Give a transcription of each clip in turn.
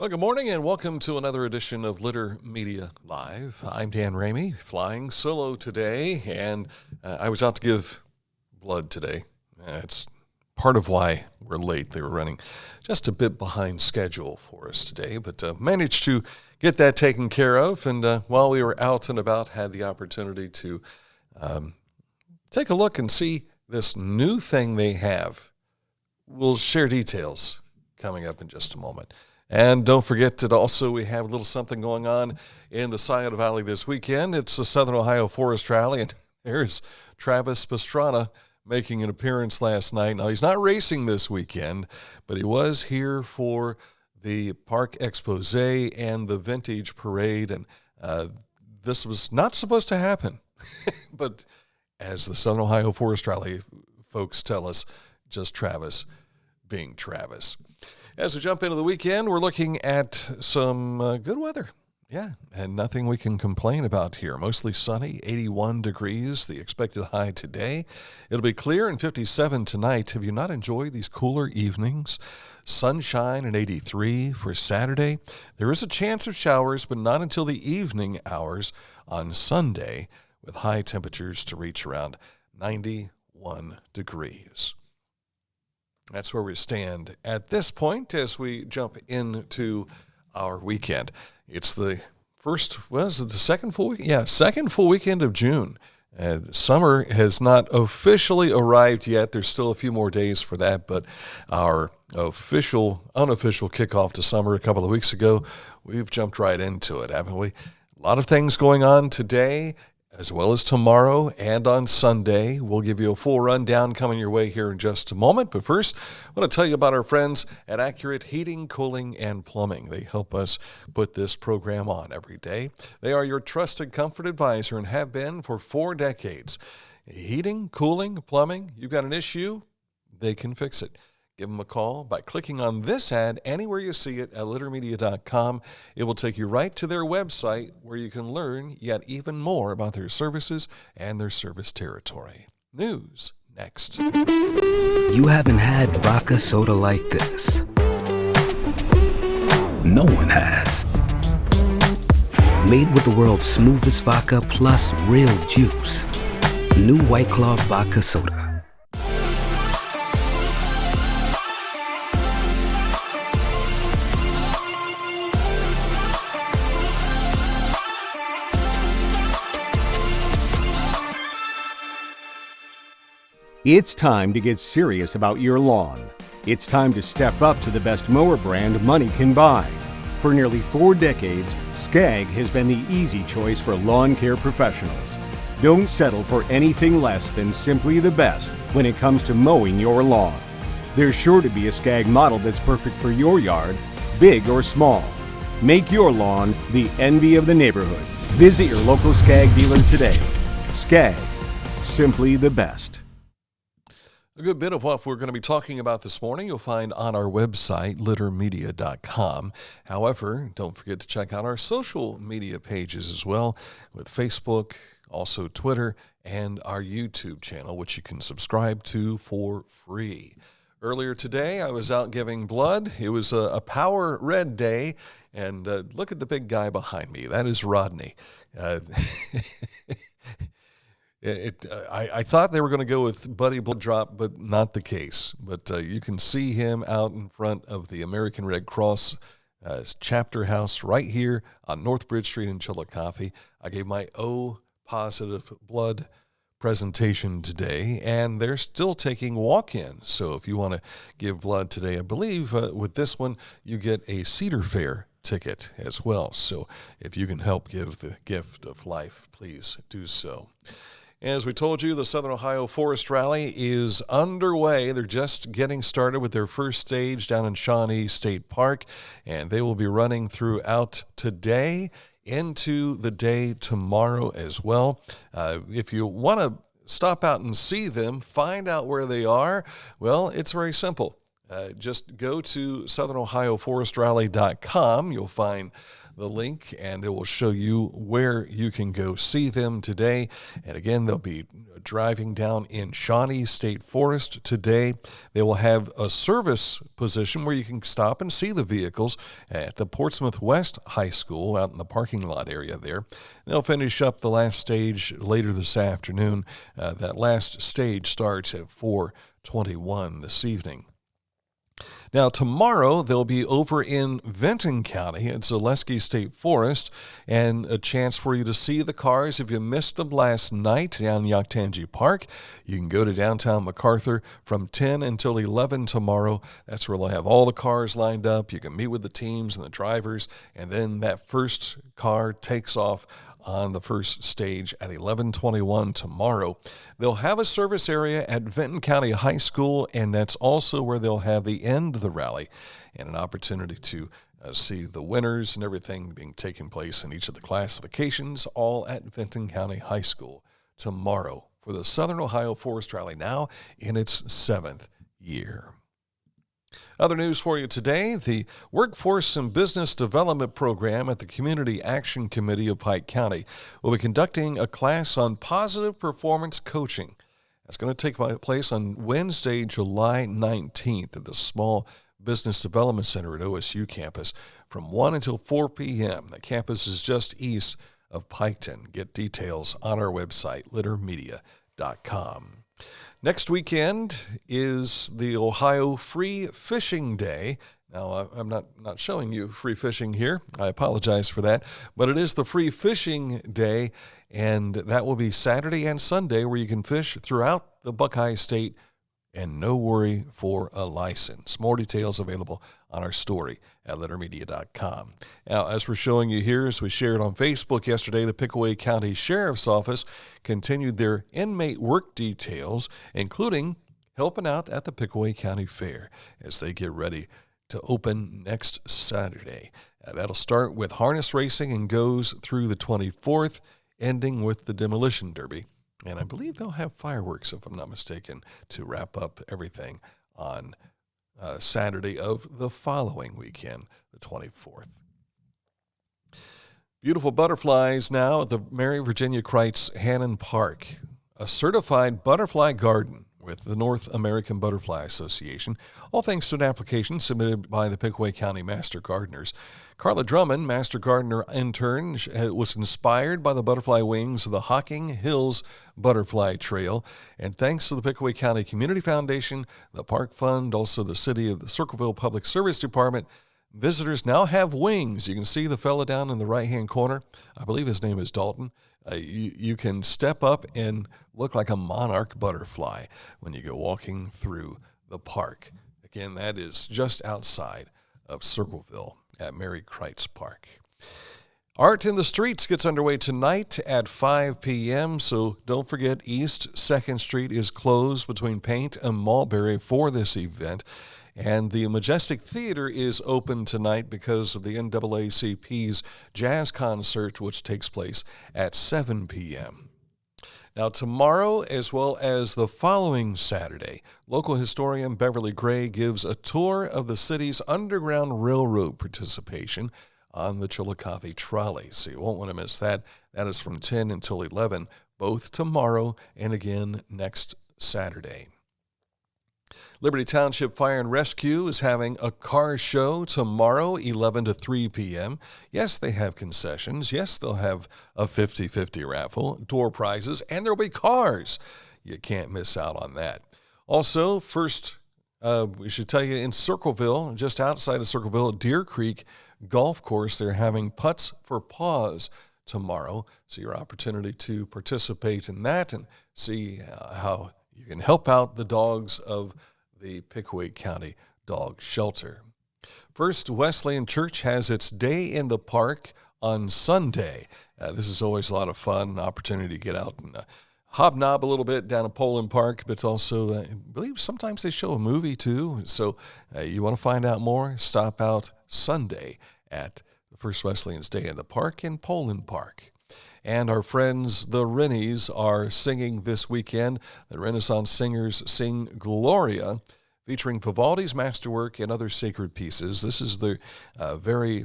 Well, good morning and welcome to another edition of Litter Media Live. I'm Dan Ramey, flying solo today, and I was out to give blood today. It's part of why we're late. They were running just a bit behind schedule for us today, but managed to get that taken care of. And while we were out and about, had the opportunity to take a look and see this new thing they have. We'll share details coming up in just a moment. And don't forget that also we have a little something going on in the Scioto Valley this weekend. It's the Southern Ohio Forest Rally, and there's Travis Pastrana making an appearance last night. Now, he's not racing this weekend, but he was here for the Park Expose and the Vintage Parade, and this was not supposed to happen. But as the Southern Ohio Forest Rally folks tell us, just Travis being Travis. As we jump into the weekend, we're looking at some good weather. Yeah, and nothing we can complain about here. Mostly sunny, 81 degrees, the expected high today. It'll be clear and 57 tonight. Have you not enjoyed these cooler evenings? Sunshine and 83 for Saturday. There is a chance of showers, but not until the evening hours on Sunday, with high temperatures to reach around 91 degrees. That's where we stand at this point as we jump into our weekend. It's the second full week? Yeah, second full weekend of June. Summer has not officially arrived yet. There's still a few more days for that, but our unofficial kickoff to summer a couple of weeks ago, we've jumped right into it, haven't we? A lot of things going on today, as well as tomorrow and on Sunday. We'll give you a full rundown coming your way here in just a moment. But first, I want to tell you about our friends at Accurate Heating, Cooling, and Plumbing. They help us put this program on every day. They are your trusted comfort advisor and have been for 4 decades. Heating, cooling, plumbing, you've got an issue, they can fix it. Give them a call by clicking on this ad anywhere you see it at littermedia.com. It will take you right to their website where you can learn yet even more about their services and their service territory. News next. You haven't had vodka soda like this. No one has. Made with the world's smoothest vodka plus real juice. New White Claw Vodka Soda. It's time to get serious about your lawn. It's time to step up to the best mower brand money can buy. For nearly 4 decades, Skag has been the easy choice for lawn care professionals. Don't settle for anything less than simply the best when it comes to mowing your lawn. There's sure to be a Skag model that's perfect for your yard, big or small. Make your lawn the envy of the neighborhood. Visit your local Skag dealer today. Skag, simply the best. A good bit of what we're going to be talking about this morning you'll find on our website, littermedia.com. However, don't forget to check out our social media pages as well, with Facebook, also Twitter, and our YouTube channel, which you can subscribe to for free. Earlier today, I was out giving blood. It was a Power Red Day, and look at the big guy behind me. That is Rodney. I thought they were going to go with Buddy Blood Drop, but not the case. But you can see him out in front of the American Red Cross chapter house right here on North Bridge Street in Chillicothe. I gave my O positive blood presentation today, and they're still taking walk-ins. So if you want to give blood today, I believe with this one, you get a Cedar Fair ticket as well. So if you can help give the gift of life, please do so. As we told you, the Southern Ohio Forest Rally is underway. They're just getting started with their first stage down in Shawnee State Park, and they will be running throughout today into the day tomorrow as well. If you want to stop out and see them, find out where they are, well, it's very simple. Just go to southernohioforestrally.com. You'll find the link, and it will show you where you can go see them today. And again, they'll be driving down in Shawnee State Forest today. They will have a service position where you can stop and see the vehicles at the Portsmouth West High School out in the parking lot area there. They'll finish up the last stage later this afternoon. That last stage starts at 4:21 this evening. Now, tomorrow, they'll be over in Vinton County at Zaleski State Forest, and a chance for you to see the cars. If you missed them last night down Yaktangi Park, you can go to downtown MacArthur from 10 until 11 tomorrow. That's where they'll have all the cars lined up. You can meet with the teams and the drivers, and then that first car takes off on the first stage at 11:21 tomorrow. They'll have a service area at Vinton County High School, and that's also where they'll have the end of the rally and an opportunity to see the winners and everything being taking place in each of the classifications, all at Vinton County High School tomorrow for the Southern Ohio Forest Rally, now in its 7th year. Other news for you today, the Workforce and Business Development Program at the Community Action Committee of Pike County will be conducting a class on positive performance coaching. That's going to take place on Wednesday, July 19th at the Small Business Development Center at OSU campus from 1 until 4 p.m. The campus is just east of Piketon. Get details on our website, littermedia.com. Next weekend is the Ohio Free Fishing Day. Now, I'm not showing you free fishing here. I apologize for that. But it is the Free Fishing Day, and that will be Saturday and Sunday where you can fish throughout the Buckeye State and no worry for a license. More details available on our story at littermedia.com. Now, as we're showing you here, as we shared on Facebook yesterday, the Pickaway County Sheriff's Office continued their inmate work details, including helping out at the Pickaway County Fair as they get ready to open next Saturday. That'll start with harness racing and goes through the 24th, ending with the demolition derby. And I believe they'll have fireworks, if I'm not mistaken, to wrap up everything on Saturday of the following weekend, the 24th. Beautiful butterflies now at the Mary Virginia Kreitz Hannon Park, a certified butterfly garden with the North American Butterfly Association, all thanks to an application submitted by the Pickaway County Master Gardeners. Carla Drummond, Master Gardener intern, was inspired by the butterfly wings of the Hocking Hills Butterfly Trail, and thanks to the Pickaway County Community Foundation, the Park Fund, also the City of the Circleville Public Service Department, visitors now have wings. You can see the fella down in the right-hand corner. I believe his name is Dalton. You can step up and look like a monarch butterfly when you go walking through the park. Again, that is just outside of Circleville at Mary Kreitz Park. Art in the Streets gets underway tonight at 5 p.m., so don't forget East 2nd Street is closed between Paint and Mulberry for this event. And the Majestic Theater is open tonight because of the NAACP's jazz concert, which takes place at 7 p.m. Now, tomorrow, as well as the following Saturday, local historian Beverly Gray gives a tour of the city's Underground Railroad participation on the Chillicothe Trolley. So you won't want to miss that. That is from 10 until 11, both tomorrow and again next Saturday. Liberty Township Fire and Rescue is having a car show tomorrow, 11 to 3 p.m. Yes, they have concessions. Yes, they'll have a 50-50 raffle, door prizes, and there'll be cars. You can't miss out on that. Also, first, we should tell you in Circleville, just outside of Circleville, Deer Creek Golf Course, they're having Putts for Paws tomorrow. So your opportunity to participate in that and see how you can help out the dogs of the Pickaway County Dog Shelter. First Wesleyan Church has its Day in the Park on Sunday. This is always a lot of fun, an opportunity to get out and hobnob a little bit down at Poland Park, but also I believe sometimes they show a movie too. So you want to find out more, stop out Sunday at the First Wesleyan's Day in the Park in Poland Park. And our friends, the Rennies, are singing this weekend. The Renaissance singers sing Gloria, featuring Vivaldi's masterwork and other sacred pieces. This is the very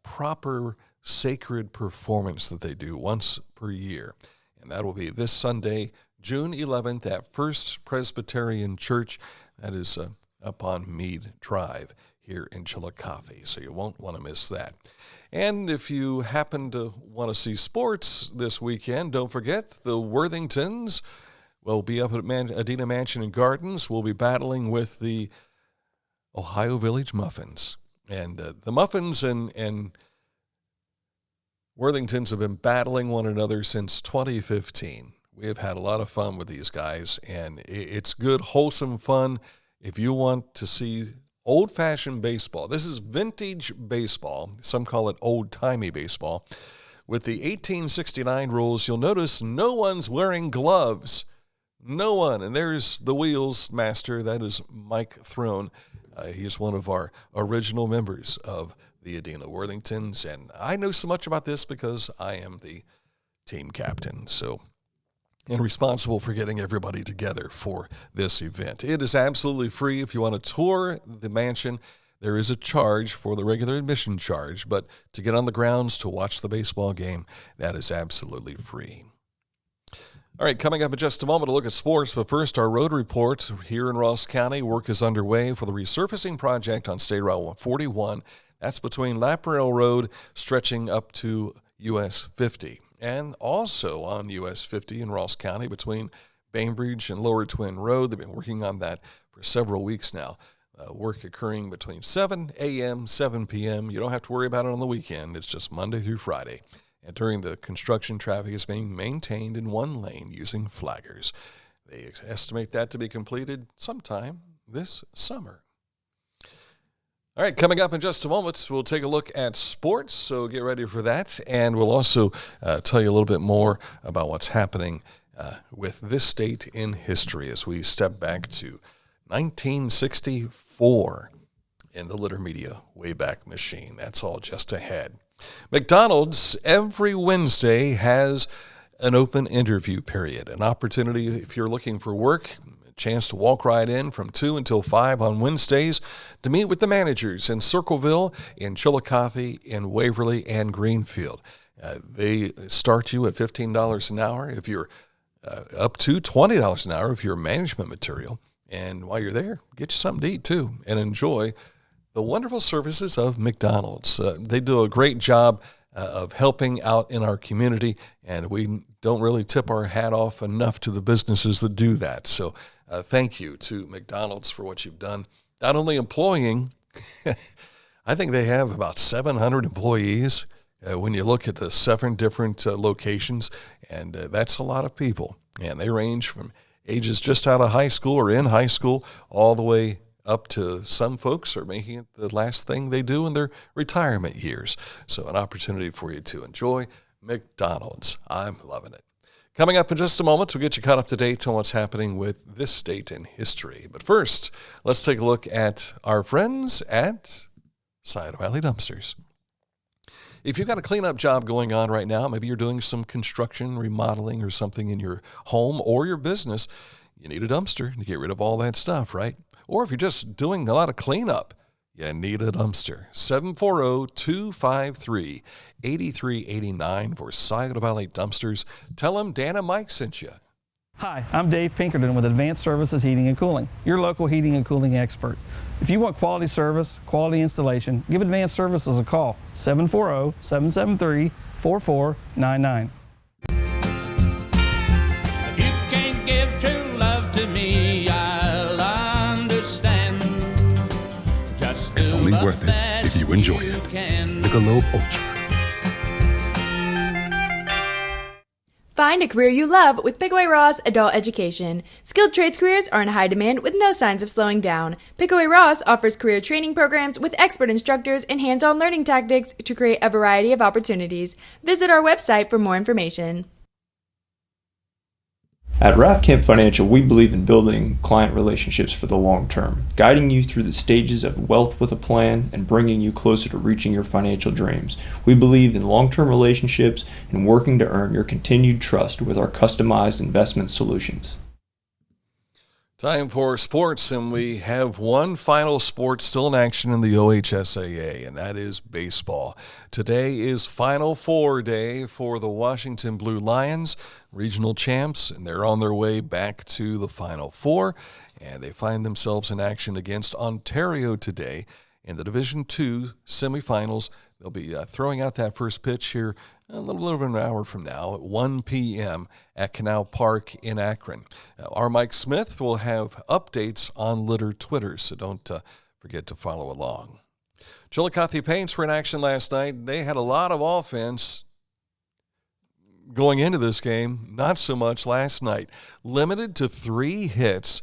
proper sacred performance that they do once per year. And that will be this Sunday, June 11th at First Presbyterian Church. That is up on Mead Drive here in Chillicothe, so you won't want to miss that. And if you happen to want to see sports this weekend, don't forget the Worthingtons will be up at Adena Mansion and Gardens. We'll be battling with the Ohio Village Muffins. And the Muffins and Worthingtons have been battling one another since 2015. We have had a lot of fun with these guys, and it's good, wholesome fun. If you want to see old-fashioned baseball, this is vintage baseball. Some call it old-timey baseball. With the 1869 rules, you'll notice no one's wearing gloves. No one. And there's the wheels master. That is Mike Throne. He's one of our original members of the Adena Worthingtons, and I know so much about this because I am the team captain, and responsible for getting everybody together for this event. It is absolutely free. If you want to tour the mansion, there is a charge for the regular admission charge, but to get on the grounds to watch the baseball game, that is absolutely free. All right, coming up in just a moment, a look at sports. But first, our road report here in Ross County. Work is underway for the resurfacing project on State Route 141. That's between Laparelle Road stretching up to US 50. And also on US 50 in Ross County between Bainbridge and Lower Twin Road. They've been working on that for several weeks now. Work occurring between 7 a.m., 7 p.m. You don't have to worry about it on the weekend. It's just Monday through Friday. And during the construction, traffic is being maintained in one lane using flaggers. They estimate that to be completed sometime this summer. All right, coming up in just a moment, we'll take a look at sports, so get ready for that. And we'll also tell you a little bit more about what's happening with this state in history as we step back to 1964 in the Litter Media Wayback Machine. That's all just ahead. McDonald's every Wednesday has an open interview period, an opportunity if you're looking for work, a chance to walk right in from 2 until 5 on Wednesdays to meet with the managers in Circleville, in Chillicothe, in Waverly, and Greenfield. They start you at $15 an hour if you're up to $20 an hour if you're management material. And while you're there, get you something to eat too and enjoy the wonderful services of McDonald's. They do a great job of helping out in our community, and we don't really tip our hat off enough to the businesses that do that. So thank you to McDonald's for what you've done. Not only employing, I think they have about 700 employees when you look at the 7 different locations, and that's a lot of people. And they range from ages just out of high school or in high school all the way up to some folks are making it the last thing they do in their retirement years. So an opportunity for you to enjoy McDonald's. I'm loving it. Coming up in just a moment, we'll get you caught up to date on what's happening with this state in history. But first, let's take a look at our friends at Scioto Valley Dumpsters. If you've got a cleanup job going on right now, maybe you're doing some construction, remodeling, or something in your home or your business, you need a dumpster to get rid of all that stuff, right? Or if you're just doing a lot of cleanup, you need a dumpster. 740-253-8389 for Scioto Valley Dumpsters. Tell them Dan and Mike sent you. Hi, I'm Dave Pinkerton with Advanced Services Heating and Cooling, your local heating and cooling expert. If you want quality service, quality installation, give Advanced Services a call, 740-773-4499. If you can't give true love to me, I'll understand. Just it's only worth it if you enjoy it. The Globe Ultra. Find a career you love with Pickaway Ross Adult Education. Skilled trades careers are in high demand with no signs of slowing down. Pickaway Ross offers career training programs with expert instructors and hands-on learning tactics to create a variety of opportunities. Visit our website for more information. At Rathkamp Financial, we believe in building client relationships for the long term, guiding you through the stages of wealth with a plan and bringing you closer to reaching your financial dreams. We believe in long-term relationships and working to earn your continued trust with our customized investment solutions. Time for sports, and we have one final sport still in action in the OHSAA, and that is baseball. Today is Final Four day for the Washington Blue Lions, regional champs, and they're on their way back to the Final Four, and they find themselves in action against Ontario today in the Division II semifinals. They'll be throwing out that first pitch here a little over an hour from now at 1 p.m. at Canal Park in Akron. Our Mike Smith will have updates on Litter Twitter, so don't forget to follow along. Chillicothe Paints were in action last night. They had a lot of offense going into this game, not so much last night. Limited to 3 hits,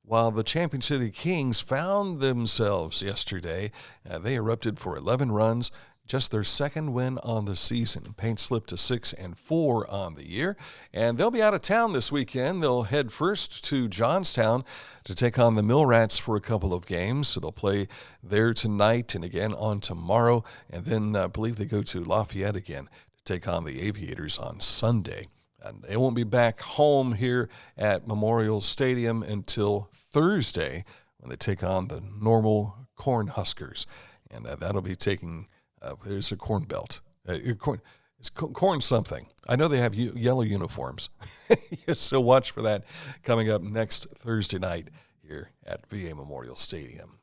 while the Champion City Kings found themselves yesterday. They erupted for 11 runs. Just their second win on the season. Paint slipped to 6-4 on the year, and they'll be out of town this weekend. They'll head first to Johnstown to take on the Mill Rats for a couple of games. So they'll play there tonight and again on tomorrow, and then I believe they go to Lafayette again to take on the Aviators on Sunday. And they won't be back home here at Memorial Stadium until Thursday when they take on the Normal Cornhuskers, and that'll be taking. There's a corn belt. It's corn something. I know they have yellow uniforms. So watch for that coming up next Thursday night here at VA Memorial Stadium.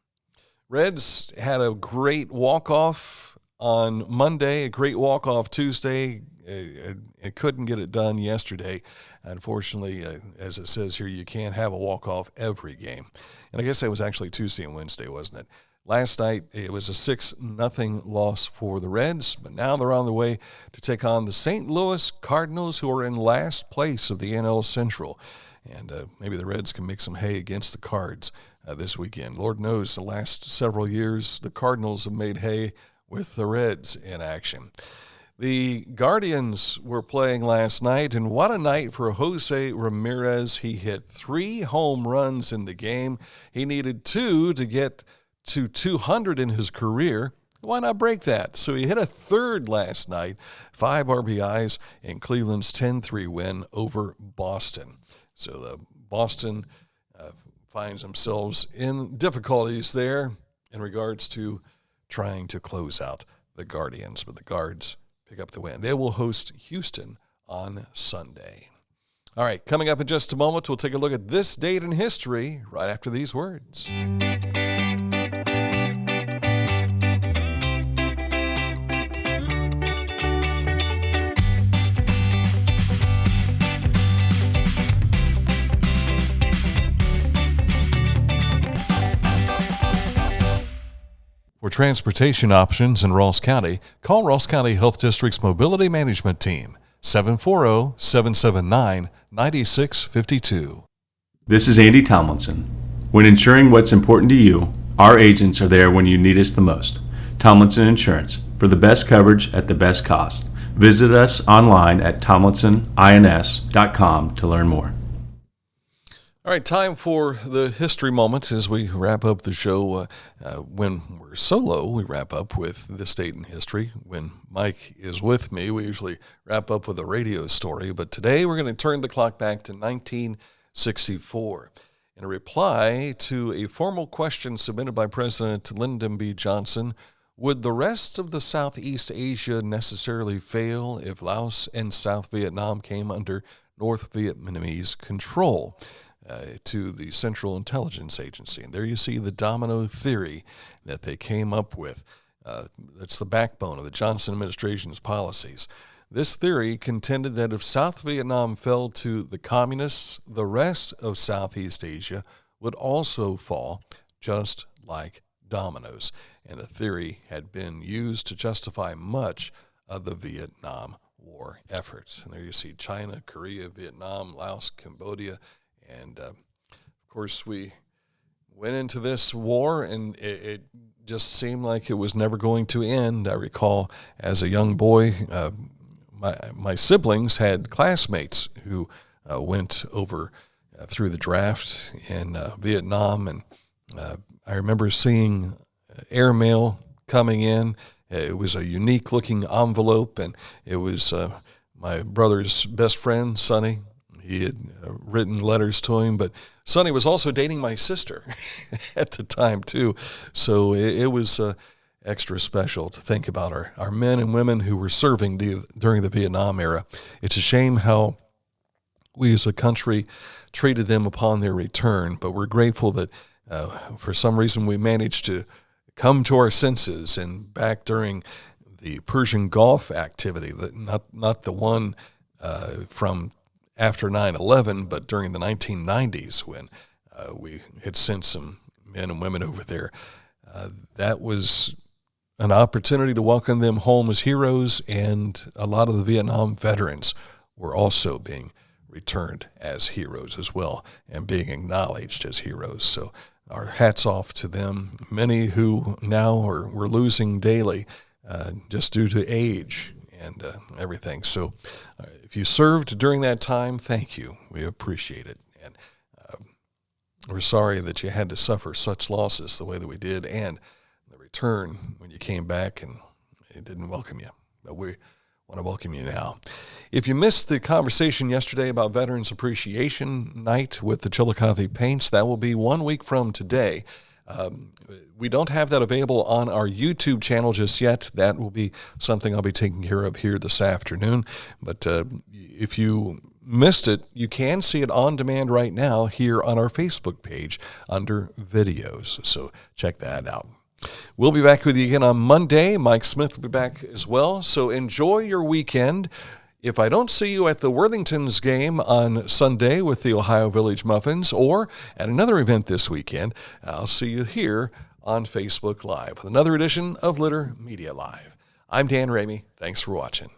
Reds had a great walk-off on Monday, a great walk-off Tuesday. It couldn't get it done yesterday. Unfortunately, as it says here, you can't have a walk-off every game. And I guess that was actually Tuesday and Wednesday, wasn't it? Last night, it was a 6-0 loss for the Reds, but now they're on the way to take on the St. Louis Cardinals, who are in last place of the NL Central. And maybe the Reds can make some hay against the Cards this weekend. Lord knows the last several years, the Cardinals have made hay with the Reds in action. The Guardians were playing last night, and what a night for Jose Ramirez. He hit 3 home runs in the game. He needed 2 to get to 200 in his career. Why not break that? So he hit a third last night, 5 RBIs in Cleveland's 10-3 win over Boston. So Boston finds themselves in difficulties there in regards to trying to close out the Guardians, but the Guards pick up the win. They will host Houston on Sunday. All right, coming up in just a moment, we'll take a look at this date in history right after these words. For transportation options in Ross County, call Ross County Health District's Mobility Management Team, 740-779-9652. This is Andy Tomlinson. When ensuring what's important to you, our agents are there when you need us the most. Tomlinson Insurance, for the best coverage at the best cost. Visit us online at tomlinsonins.com to learn more. All right, time for the history moment as we wrap up the show. When we're solo, we wrap up with this date in history. When Mike is with me, we usually wrap up with a radio story. But today we're going to turn the clock back to 1964. In a reply to a formal question submitted by President Lyndon B. Johnson, would the rest of the Southeast Asia necessarily fail if Laos and South Vietnam came under North Vietnamese control? To the Central Intelligence Agency. And there you see the domino theory that they came up with. That's the backbone of the Johnson administration's policies. This theory contended that if South Vietnam fell to the communists, the rest of Southeast Asia would also fall, just like dominoes. And the theory had been used to justify much of the Vietnam War efforts. And there you see China, Korea, Vietnam, Laos, Cambodia. And, of course, we went into this war, and it just seemed like it was never going to end. I recall as a young boy, my siblings had classmates who went over through the draft in Vietnam, and I remember seeing airmail coming in. It was a unique-looking envelope, and it was my brother's best friend, Sonny, he had written letters to him, but Sonny was also dating my sister at the time too, so it was extra special to think about our men and women who were serving during the Vietnam era. It's a shame how we as a country treated them upon their return, but we're grateful that for some reason we managed to come to our senses, and back during the Persian Gulf activity, not the one from after 9/11, but during the 1990s when we had sent some men and women over there. That was an opportunity to welcome them home as heroes, and a lot of the Vietnam veterans were also being returned as heroes as well and being acknowledged as heroes. So our hats off to them. Many who now we're losing daily just due to age and everything. So if you served during that time, thank you. We appreciate it. And we're sorry that you had to suffer such losses the way that we did, and the return when you came back and it didn't welcome you. But we want to welcome you now. If you missed the conversation yesterday about Veterans Appreciation Night with the Chillicothe Paints, that will be 1 week from today. We don't have that available on our YouTube channel just yet. That will be something I'll be taking care of here this afternoon. But if you missed it, you can see it on demand right now here on our Facebook page under videos. So check that out. We'll be back with you again on Monday. Mike Smith will be back as well. So enjoy your weekend. If I don't see you at the Worthingtons game on Sunday with the Ohio Village Muffins or at another event this weekend, I'll see you here on Facebook Live with another edition of Litter Media Live. I'm Dan Ramey. Thanks for watching.